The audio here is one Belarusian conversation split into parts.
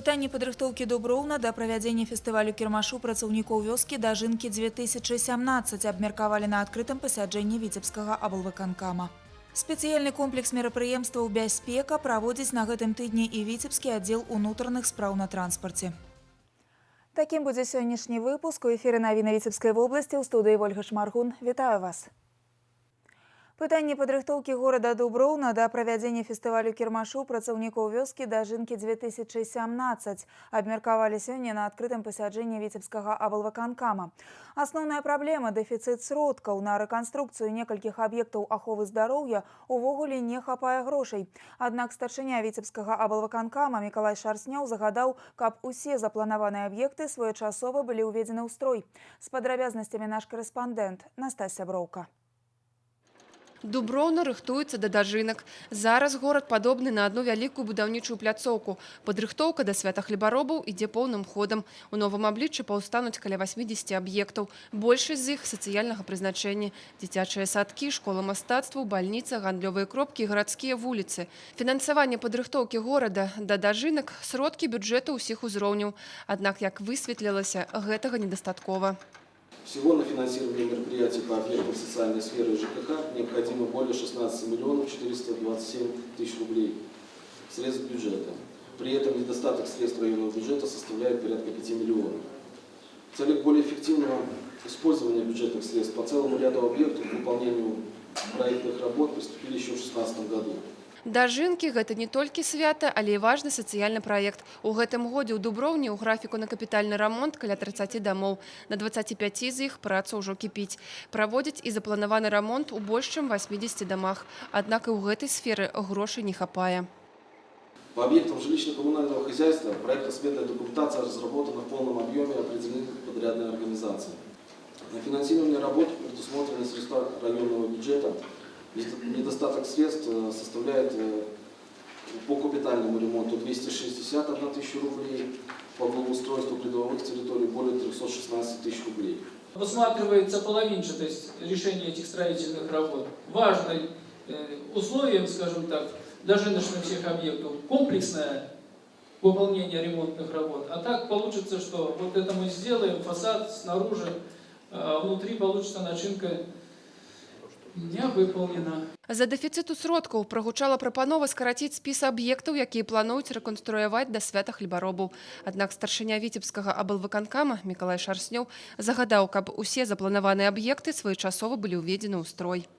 Пытанне падрыхтоўкі Дуброўна да правядзення фестывалю кірмашу працаўнікоў вёскі Дажынкі 2017 абмеркавалі на адкрытым пасяджэнні віцебскага аблвыканкама. Спецыяльны комплекс мерапрыемстваў «Бяспека» праводзіць на гэтым тыдні і віцебскі аддзел унутраных спраў на транспарце. Такім будзе сённяшні выпуск. У эфіры навіны Віцебскай вобласці, ў студыі Ольга Шмаргун. Вітаю вас. Пытанне падрыхтоўкі горада Дуброўна да правядзення фестывалю кірмашу працаўнікоў вёскі Дажынкі 2017 абмеркавалі сёння на адкрытым пасяджэнні віцебскага аблвыканкама. Асноўная праблема – дэфіцыт сродкаў. На рэканструкцыю некалькіх аб'ектаў аховы здароўя увогуле не хапае грошай. Аднак старшыня віцебскага аблвыканкама Мікалай Шарснёў загадаў, каб усе запланаваныя аб'екты своечасова былі ўведзены ў строй. З падрабязнасцямі наш корэспандэнт Настасья Броўка. Дуброўна рыхтуецца да дажынак. Зараз горад падобны на одну вялікую будаўнічую пляцоўку. Падрыхтоўка да свята хлебаробаў ідзе поўным ходам. У новым абліччы паўстануць каля 80 аб'ектаў. Большасць з іх сацыяльнага прызначэння. Дзіцячыя садкі, школа мастацтваў, бальніца, гандлёвыя кропкі, гарадскія вуліцы. Фінансаванне падрыхтоўкі горада да дажынак – сродкі бюджэту ўсіх узроўняў. Аднак, як высветлілася, гэтага недастаткова. Всего на финансирование мероприятий по объектам социальной сферы и ЖКХ необходимо более 16 миллионов 427 тысяч рублей средств бюджета. При этом недостаток средств районного бюджета составляет порядка 5 миллионов. В целях более эффективного использования бюджетных средств по целому ряду объектов к выполнению проектных работ приступили еще в 2016 году. Дажынкі – гэта не толькі свята, але і важны сацыяльны праект. У гэтым годзе ў Дуброўні ў графіку на капітальны рамонт каля 30 дамоў. На 25 з іх праца ўжо кіпіць. Праводзяць і запланаваны рамонт у больш чым 80 дамах. Аднак і ў гэтай сферы грошай не хапае. По объектам жилищно-коммунального хозяйства проектно-сметная документация разработана в полном объеме и определены подрядные организации. На финансирование работ предусмотрены средства районного бюджета. Недостаток средств составляет по капитальному ремонту 261 тысяча рублей, по благоустройству придомовых территорий более 316 тысяч рублей. Высматривается половинчатость решения этих строительных работ. Важным условием, скажем так, дожиточных всех объектов комплексное выполнение ремонтных работ. А так получится, что вот это мы сделаем, фасад снаружи, внутри получится начинка не выполнена. За дэфіцыту сродкаў прагучала прапанова скараціць спіс аб'ектаў, якія плануюць рэканструяваць да свята хлебаробаў. Аднак старшыня віцебскага аблвыканкама Мікалай Шарснёў загадаў, каб усе запланаваныя аб'екты своечасова былі ўведзены ў строй.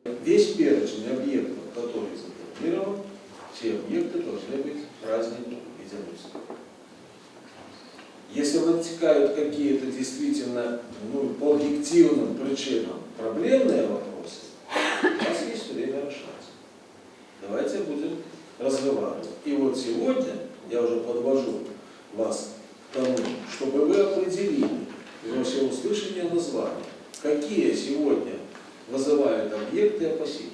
Весь перечень объектов, который запланирован, все объекты должны быть праздником введены в строй. Если вытекают какие-то действительно по объективным причинам проблемные вопросы, у нас есть время решать. Давайте будем разговаривать. И вот сегодня я уже подвожу вас к тому, чтобы вы определили, во всеуслышание назвали, какие сегодня вызывают объекты опасения.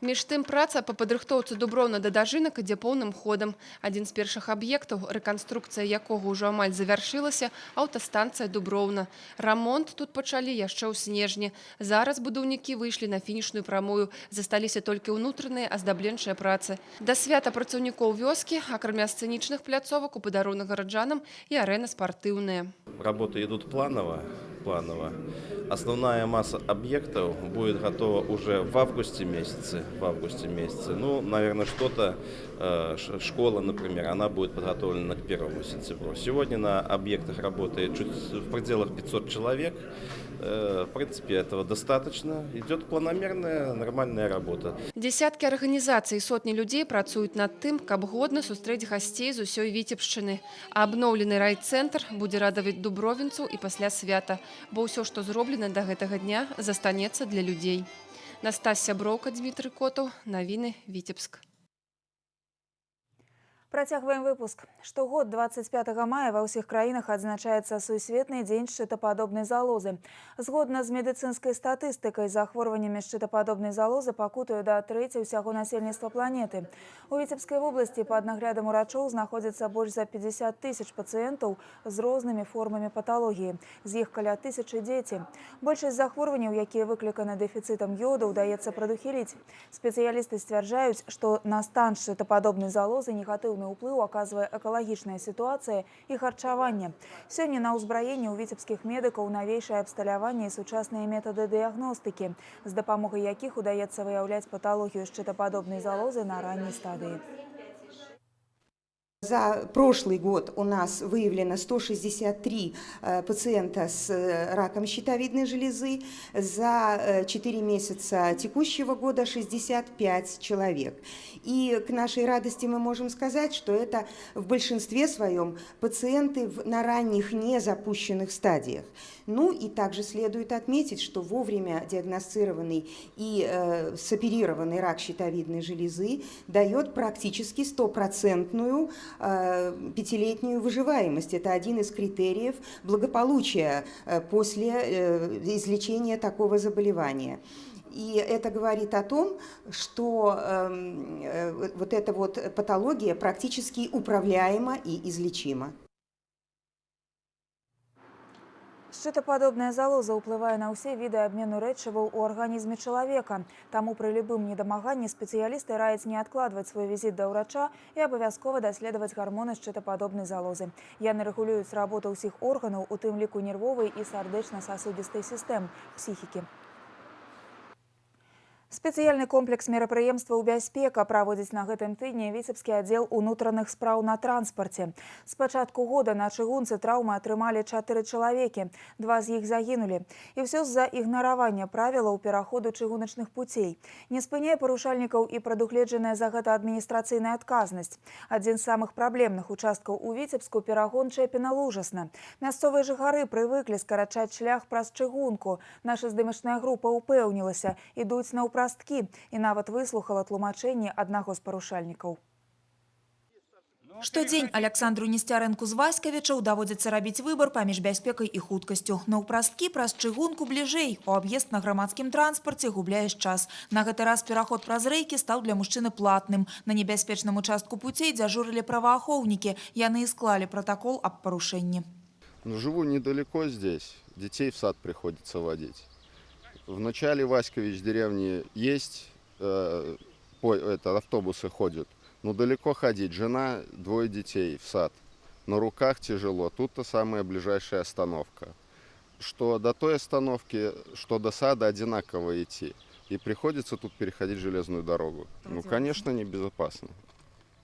Між тым, праца па падрыхтоўцы Дуброўна да дажынак ідзе поўным ходам. Адзін з першых аб'ектаў, рэканструкцыя якога ўжо амаль завяршылася, аўтастанцыя Дуброўна. Рамонт тут пачалі яшчэ ў снежні. Зараз будаўнікі выйшлі на фінішную прамую. Засталіся толькі ўнутраныя аздабленчыя працы. Да свята працаўнікоў вёскі, акрамя сцэнічных пляцовак, у падарунак гараджанам і арэна спартыўная. Работы идут планово. Основная масса объектов будет готова уже в августе месяце. Ну, наверное, что-то, школа, например, она будет подготовлена к 1 сентября. Сегодня на объектах работает чуть в пределах 500 человек. В принципе, этого достаточно. Идет планомерная, нормальная работа. Десяткі арганізацый і сотні людзей працуюць над тым, каб годна сустрэць гасцей з усёй Віцебшчыны. А абноўлены райцэнтр будзе радаваць дубровінцаў і пасля свята, бо ўсё, што зроблена да гэтага дня, застанецца для людзей. Настасья Броўка, Дмітрый Котаў, навіны Віцебск. Працягваем выпуск. Штогод 25 мая ва ўсіх краінах адзначаецца сусветны дзень шчытападобнай залозы. Згодна з медыцынскай статыстыкай, захворваннямі шчытападобнай залозы пакутуе да трэці ўсяго насельніцтва планеты. У Віцебскай вобласці пад наглядам урачоў знаходзіцца больш за 50 тысяч пацыентаў з рознымі формамі паталогіі. З іх каля 1000 дзеці. Большасць захворванняў, якія выкліканы дэфіцытам ёду, удаецца прадухіліць. Спецыялісты сцвярджаюць, што на стан шчытападобнай залозы негатыўна негатыўны ўплыў аказвае экалагічная сітуацыя і харчаванне. Сёння на ўзбраенні ў віцебскіх медыкаў навейшае абсталяванне і сучасныя метады дыягностыкі, з дапамогай якіх удаецца выяўляць паталогію шчытападобнай залозы на ранней стадыі. За прошлый год у нас выявлено 163 пациента с раком щитовидной железы. За 4 месяца текущего года 65 человек. И к нашей радости мы можем сказать, что это в большинстве своем пациенты на ранних незапущенных стадиях. Ну и также следует отметить, что вовремя диагностированный и соперированный рак щитовидной железы дает практически 100% пятилетнюю выживаемость. Это один из критериев благополучия после излечения такого заболевания. И это говорит о том, что вот эта вот патология практически управляема и излечима. Шчытападобная залоза ўплывае на ўсе віды абмену рэчываў у арганізме чалавека. Таму пры любым недамаганні спецыялісты раяць не адкладваць свой візіт да ўрача і абавязкова даследаваць гармоны шчытападобнай залозы. Яны рэгулююць работу ўсіх органаў, у тым ліку нервовай і сардэчна-сасудістай сістэм, псіхікі. Спецыяльны комплекс мерапрыемстваў бяспека праводзіць на гэтым тыдні віцебскі аддзел унутраных спраў на транспарце. З пачатку года на чыгунцы траўмы атрымалі 4 чалавекі, 2 з іх загінулі. І ўсё з-за ігнаравання правілаў пераходу чыгуначных пуцей. Не спыняе парушальнікаў і прадугледжаная за гэта адміністрацыйная адказнасць. Адзін з самых праблемных участкаў у Віцебску перагон Чэпіна-Лужасна. Мясцовыя жыхары прывыклі скарачаць шлях праз чыгунку. Наша здымачная група ўпэўнілася, ідуць на прасткі і нават выслухала тлумачэнне аднаго з парушальнікаў. Штодзень Александру Несцярэнку з Васькавічаў даводзіцца рабіць выбар паміж бяспекай і хуткасцю. На ўпрасткі праз чыгунку бліжэй, у аб'езд на грамадскім транспарце губляеш час. На гэты раз пераход праз рэйкі стаў для мужчыны платным. На небяспечным участку пуцей дзяжурылі праваахоўнікі. Яны і склалі протакол аб парушэнні. Живу недалеко здесь, детей в сад приходится водить. В начале Васькович деревни есть, автобусы ходят, но далеко ходить. Жена, 2 детей в сад. На руках тяжело. Тут-то самая ближайшая остановка. Что до той остановки, что до сада одинаково идти. И приходится тут переходить железную дорогу. Ну, конечно, небезопасно.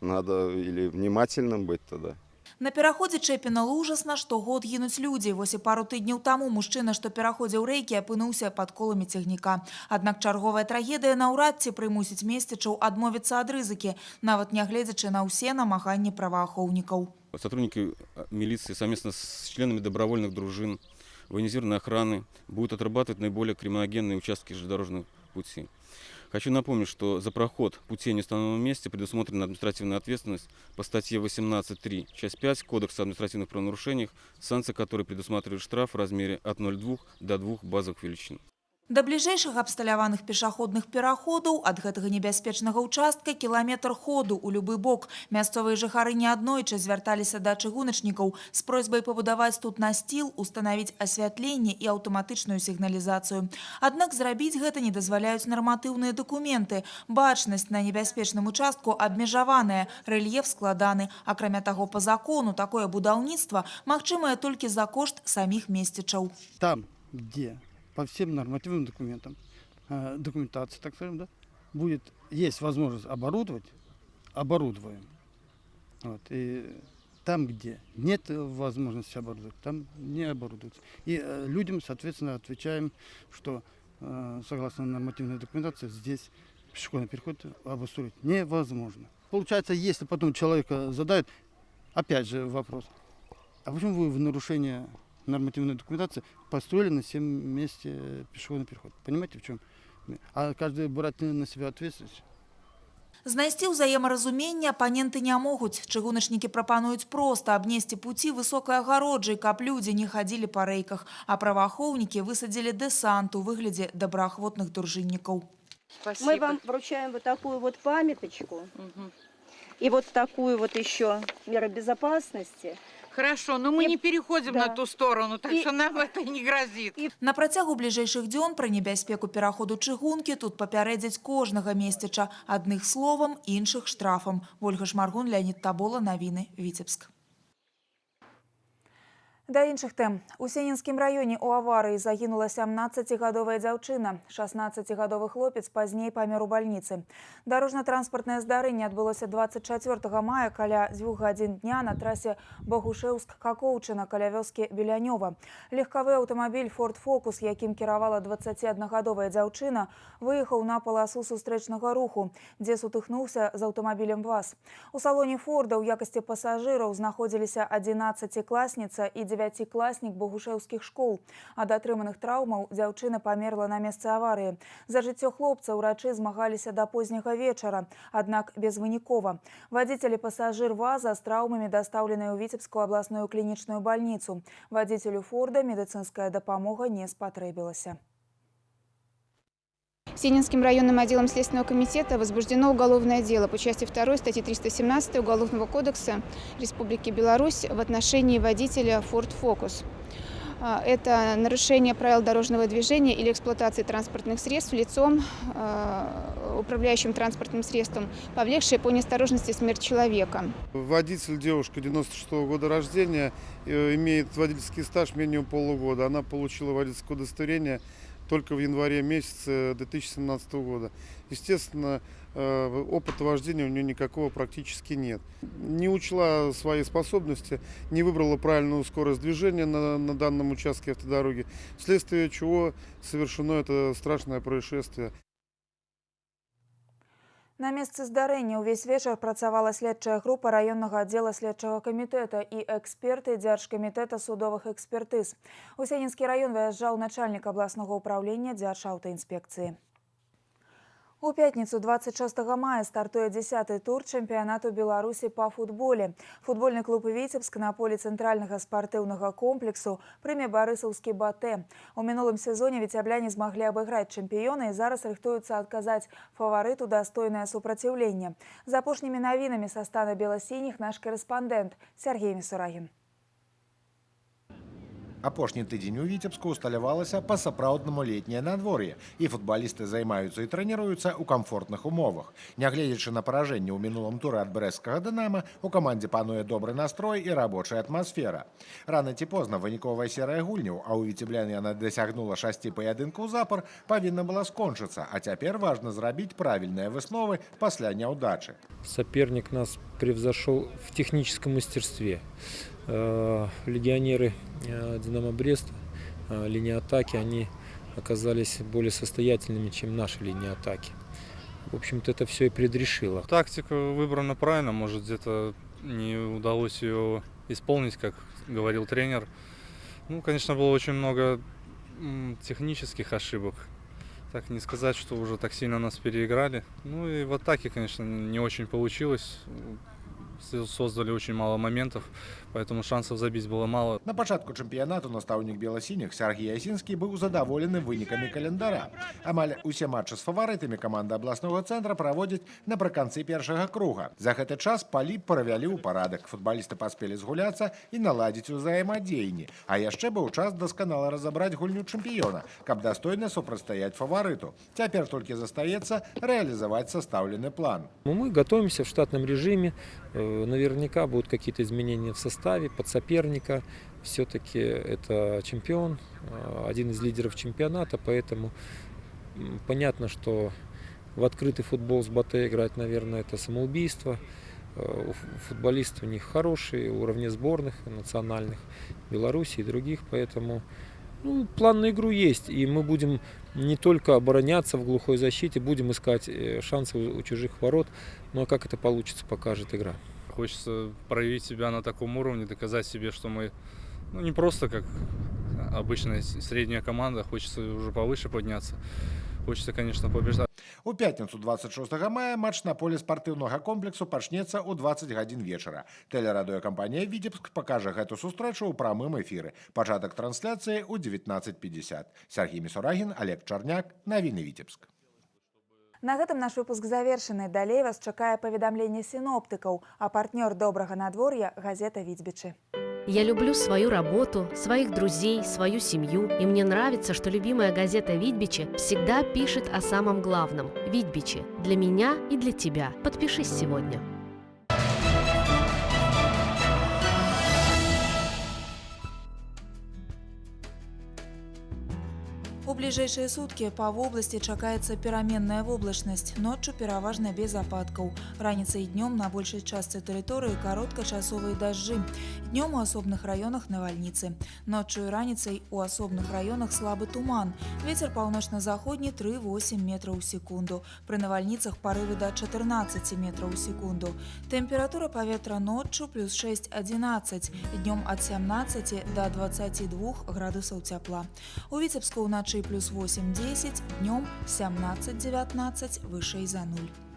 Надо или внимательным быть тогда. На пераходзе Чэпіна-Лужасна штогод гінуць людзі. Вось і пару тыдняў таму мужчына, што пераходзіў рэйкі, апынуўся пад коламі цягніка. Аднак чарговая трагедыя наўрад ці прымусіць месцічаў адмовіцца ад рызыкі, нават нягледзячы на ўсе намаганні праваахоўнікаў. Сотрудники милиции совместно с членами добровольных дружин военизированной охраны будут отрабатывать наиболее криминогенные участки железнодорожных путей. Хочу напомнить, что за проход путей в неустановленном месте предусмотрена административная ответственность по статье 18.3, часть 5 Кодекса об административных правонарушениях, санкция которой предусматривает штраф в размере от 0,2 до 2 базовых величин. Да бліжэйшых абсталяваных пешаходных пераходаў ад гэтага небяспечнага участка кіламетр ходу ў любы бок. Мясцовыя жыхары неаднойчы звярталіся да чыгуначнікаў з просьбай пабудаваць тут насціл, устанавіць асвятленне і аўтаматычную сігналізацыю. Аднак зрабіць гэта не дазваляюць нарматыўныя дакументы. Бачнасць на небяспечным участку абмежаваная, рэльеф складаны. Акрамя таго, па закону такое будаўніцтва магчымае толькі за кошт саміх месцічаў. Там, где по всем нормативным документам, документации, так скажем, да, есть возможность оборудовать, оборудуем. Вот. И там, где нет возможности оборудовать, там не оборудуется. И людям, соответственно, отвечаем, что согласно нормативной документации здесь пешеходный переход обустроить невозможно. Получается, если потом человека задают, опять же вопрос, а почему вы в нарушение нормативной документации построили на всем месте пешеходный переход? Понимаете, в чем? А каждый брать на себя ответственность. Знайсці ўзаемаразуменне апаненты не могуць. Чыгуначнікі прапануюць проста абнесці пуці высокай агароджай, каб людзі не хадзілі па рэйках, а праваахоўнікі высадзілі дэсант у выглядзе добраахвотных дружыннікаў. Мы вам вручаем вот такую вот памяточку. И вот такую вот еще меру безопасности. Хорошо, но мы И- не переходим да. на ту сторону, так И- что нам это не грозит. На працягу бліжэйшых дзён пра небяспеку пераходу чыгункі тут папярэдзяць кожнага месціча. Адных словам, іншых штрафам. Ольга Шмаргун, Леонид Табола, навіны, Віцебск. Да іншых тэм. У Сенінскім раёне ў аварыі загінула 17-гадовая дзяўчына. 16-гадовы хлопец пазней памёр у бальніцы. Дарожна-транспартнае здарэнне адбылося 24 мая каля 2 гадзін дня на трасе Богушэўск-Какоўчына каля вёскі Белянёва. Легкавы аўтамабіль Ford Focus, якім кіравала 21-гадовая дзяўчына, выехаў на паласу сустрэчнага руху, дзе сутыкнуўся з аўтамабілем ВАЗ. У салоне Форда ў якасці пасажыраў знаходзіліся 11-класніца і 9-класнік богушэўскіх школ. Ад атрыманых траўмаў дзяўчына памерла на месцы аварыі. За жыццё хлопца ўрачы змагаліся да позняга вечара, аднак безвынікова. Вадзіцель і пасажыр ВАЗа з траўмамі дастаўленыя ў Віцебскую абласную клінічную бальніцу. Вадзіцелю Форда медыцынская дапамога не спатрэбілася. Сенинским районным отделом Следственного комитета возбуждено уголовное дело по части 2 статьи 317 Уголовного кодекса Республики Беларусь в отношении водителя Ford Focus. Это нарушение правил дорожного движения или эксплуатации транспортных средств лицом, управляющим транспортным средством, повлекшее по неосторожности смерть человека. Водитель, девушка 96-го года рождения, имеет водительский стаж минимум полугода. Она получила водительское удостоверение только в январе месяце 2017 года. Естественно, опыта вождения у нее никакого практически нет. Не учла свои способности, не выбрала правильную скорость движения на данном участке автодороги, вследствие чего совершено это страшное происшествие. На месцы здарэння ўвесь вечар працавала следчая група раённага аддзела следчага камітэта і эксперты дзяржкамітэта судовых экспертыз. У Сенінскі раён выязджаў начальнік абласнога ўправлення дзяржаўтаінспекцыі. У пятницу 26 мая стартуе 10-й тур чемпионату Беларуси по футболе. Футбольный клуб «Витебск» на поле центрального спортивного комплексу прыме барысаўскі «Батэ». У мінулым сезоне віцябляне змаглі абыграць чэмпіёна і зараз рыхтуюцца адказаць фаварыту дастойнае супраціўленне. За апошнімі навінамі са стана беласініх наш корэспандэнт Сергей Мисурагин. Апошні тыдзень у Віцебску усталявалася па-сапраўднаму летняе надвор'е, і футбалісты займаюцца і трэніруюцца ў камфортных умовах. Нягледзячы на паражэнне ў мінулым туры ад брэсцкага «Дынама», у камандзе пануе добры настрой і рабочая атмасфера. Рана ці позна выніковая серыя гульняў, а ў віцеблян яна дасягнула 6 паядынкаў запар, павінна была скончыцца, а цяпер важна зрабіць правільныя высновы пасля няўдачы. Соперник нас превзошел в техническом мастерстве. Легионеры «Динамо Брест», линии атаки, они оказались более состоятельными, чем наши линии атаки. В общем-то, это все и предрешило. Тактика выбрана правильно, может, где-то не удалось ее исполнить, как говорил тренер. Ну, конечно, было очень много технических ошибок. Так не сказать, что уже так сильно нас переиграли. Ну и в атаке, конечно, не очень получилось. Создали очень мало моментов, поэтому шансов забить было мало. На пачатку чэмпіянату настаўнік беласініх Сергей Ясінскі быў задаволены вынікамі календара. Амаль усе матчы з фаварытамі каманда абласнога цэнтра праводзяць напрыканцы першага круга. За гэты час палі правялі ў парадак. Футбалісты паспелі згуляцца і наладзіць узаемадзеянні. А яшчэ быў час дасканала разабраць гульню чэмпіёна, каб дастойна супрацьстаяць фаварыту. Цяпер толькі застаецца рэалізаваць састаўлены план. Мы готовимся в штатном режиме. Наверняка будут какие-то изменения в составе под соперника. Все-таки это чемпион, один из лидеров чемпионата, поэтому понятно, что в открытый футбол с Батэ играть, наверное, это самоубийство. Футболисты у них хорошие, уровня сборных национальных Беларуси и других, поэтому план на игру есть, и мы будем не только обороняться в глухой защите, будем искать шансы у чужих ворот, но как это получится, покажет игра. Хочется проявить себя на таком уровне, доказать себе, что мы не просто как обычная средняя команда, хочется уже повыше подняться. Хочется, конечно, побеждать. У пятніцу 26 мая матч на поле спартыўнага комплексу пачнецца ў 20 гадзін вечара. Тэлерадыёкампанія «Віцебск» пакажа гэту сустрэчу ў прамым эфіры. Пачатак трансляцыі ў 19:50. Сергей Мисурагин, Олег Чарняк. Навіны Віцебск. На гэтым наш выпуск завершаны. Далей вас чакае паведамленне синоптыкаў, а партнёр добрага надвор'я – газета «Витебичи». Я люблю свою работу, своих друзей, свою семью. И мне нравится, что любимая газета «Витебичи» всегда пишет о самом главном. «Витебичи» для меня и для тебя. Подпишись сегодня. У бліжэйшыя суткі па вобласці чакаецца пераменная воблачнасць, ноччу пераважна без ападкаў. Раніцай і днём на большай частцы тэрыторыі кароткачасовыя дажджы. Днём у асобных раёнах навальніцы. Ноччу і раніцай у асобных раёнах слабы туман. Вецер паўночна-заходні 3,8 метраў у секунду. Пры навальніцах парывы да 14 метраў у секунду. Тэмпература паветра ноччу плюс 6-11, днём ад 17 до 22 градусаў цяпла. У Віцебску ўначы плюс 8-10, днем 17-19, вышэй за 0.